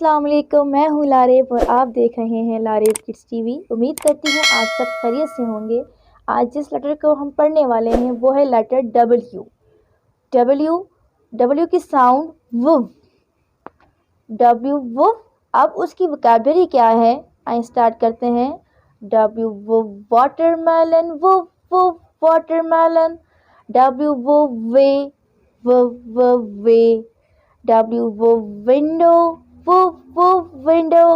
अस्सलाम वालेकुम, मैं हूँ लारेब और आप देख रहे हैं लारेब किड्स टीवी। उम्मीद करती हूँ आप सब खैरियत से होंगे। आज जिस लेटर को हम पढ़ने वाले हैं वो है लेटर डब्ल्यू। डब्ल्यू डब्ल्यू की साउंड वो, डब्ल्यू वो। अब उसकी वोकैबुलरी क्या है, आइए स्टार्ट करते हैं। डब्ल्यू वो वाटरमेलन, वो वाटरमेलन। डब्ल्यू वो वे, वो वे। डब्ल्यू वो विंडो, वो विंडो।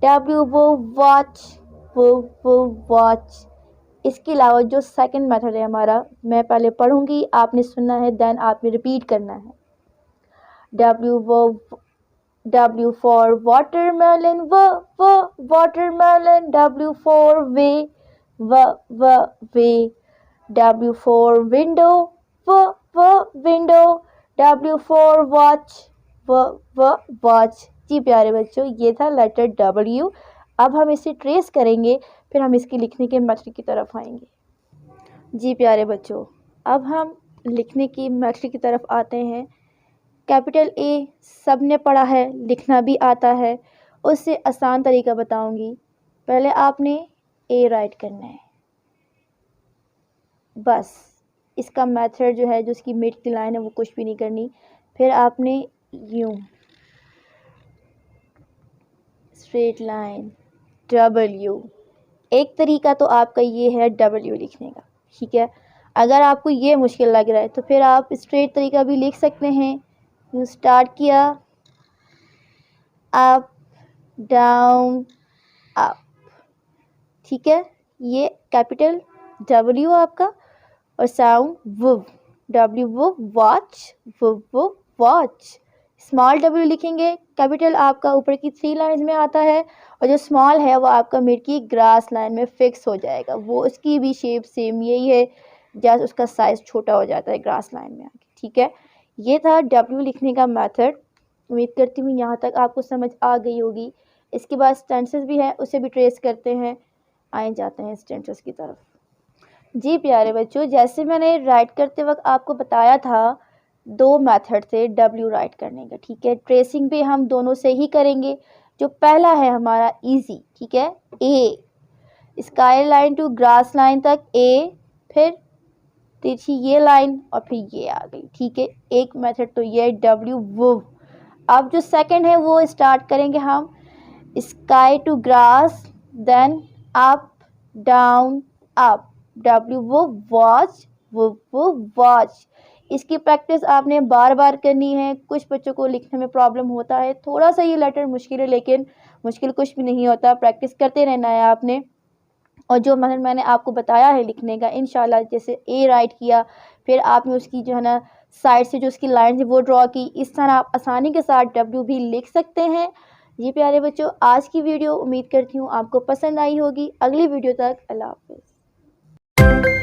डब्ल्यू वो वॉच, वो वॉच। इसके अलावा जो सेकंड मेथड है हमारा, मैं पहले पढ़ूंगी, आपने सुनना है, देन आपने रिपीट करना है। डब्ल्यू वो, डब्ल्यू फॉर वाटरमेलन, वो वाटरमेलन। डब्ल्यू फॉर वे, वो वे। डब्ल्यू फॉर विंडो, वो विंडो। डब्ल्यू फॉर वॉच, वो वॉच। जी प्यारे बच्चों, ये था लेटर डब्ल्यू। अब हम इसे ट्रेस करेंगे, फिर हम इसके लिखने के मेथड की तरफ आएंगे। जी प्यारे बच्चों, अब हम लिखने की मेथड की तरफ आते हैं। कैपिटल ए सब ने पढ़ा है, लिखना भी आता है। उससे आसान तरीका बताऊंगी। पहले आपने ए राइट करना है, बस। इसका मेथड जो है, जो इसकी मिड की लाइन है, वो कुछ भी नहीं करनी। फिर आपने यूं स्ट्रेट लाइन डब्ल्यू। एक तरीका तो आपका ये है डब्ल्यू लिखने का, ठीक है। अगर आपको ये मुश्किल लग रहा है तो फिर आप स्ट्रेट तरीका भी लिख सकते हैं। यूँ स्टार्ट किया, अप डाउन अप, ठीक है। ये कैपिटल डब्ल्यू आपका, और साउंड वो, डब्ल्यू वो वॉच, वो वॉच। स्मॉल डब्ल्यू लिखेंगे, कैपिटल आपका ऊपर की 3 लाइन्स में आता है, और जो स्मॉल है वो आपका मिड की ग्रास लाइन में फिक्स हो जाएगा। वो उसकी भी शेप सेम यही है, जस्ट उसका साइज़ छोटा हो जाता है ग्रास लाइन में आके, ठीक है। ये था डब्ल्यू लिखने का मेथड। उम्मीद करती हूँ यहाँ तक आपको समझ आ गई होगी। इसके बाद स्टेंसेस भी है, उसे भी ट्रेस करते हैं। आए जाते हैं स्टेंसेस की तरफ। जी प्यारे बच्चों, जैसे मैंने राइट करते वक्त आपको बताया था, 2 मेथड थे डब्ल्यू राइट करने का, ठीक है। ट्रेसिंग भी हम दोनों से ही करेंगे। जो पहला है हमारा इजी, ठीक है। ए, sky line to grass line तक ए, फिर तिरछी ये लाइन और फिर ये आ गई, ठीक है। एक मेथड तो ये डब्ल्यू वो। अब जो सेकंड है वो स्टार्ट करेंगे हम sky to grass, then up down up. W वो वॉच, वो वॉच। इसकी प्रैक्टिस आपने बार बार करनी है। कुछ बच्चों को लिखने में प्रॉब्लम होता है, थोड़ा सा ये लेटर मुश्किल है, लेकिन मुश्किल कुछ भी नहीं होता, प्रैक्टिस करते रहना है आपने। और जो मतलब मैंने आपको बताया है लिखने का, इंशाल्लाह जैसे ए राइट किया, फिर आपने उसकी जो है ना साइड से जो उसकी लाइन है वो ड्रॉ की, इस तरह आप आसानी के साथ डब्ल्यू भी लिख सकते हैं। जी प्यारे बच्चों, आज की वीडियो उम्मीद करती हूँ आपको पसंद आई होगी। अगली वीडियो तक अल्लाह हाफ़िज़।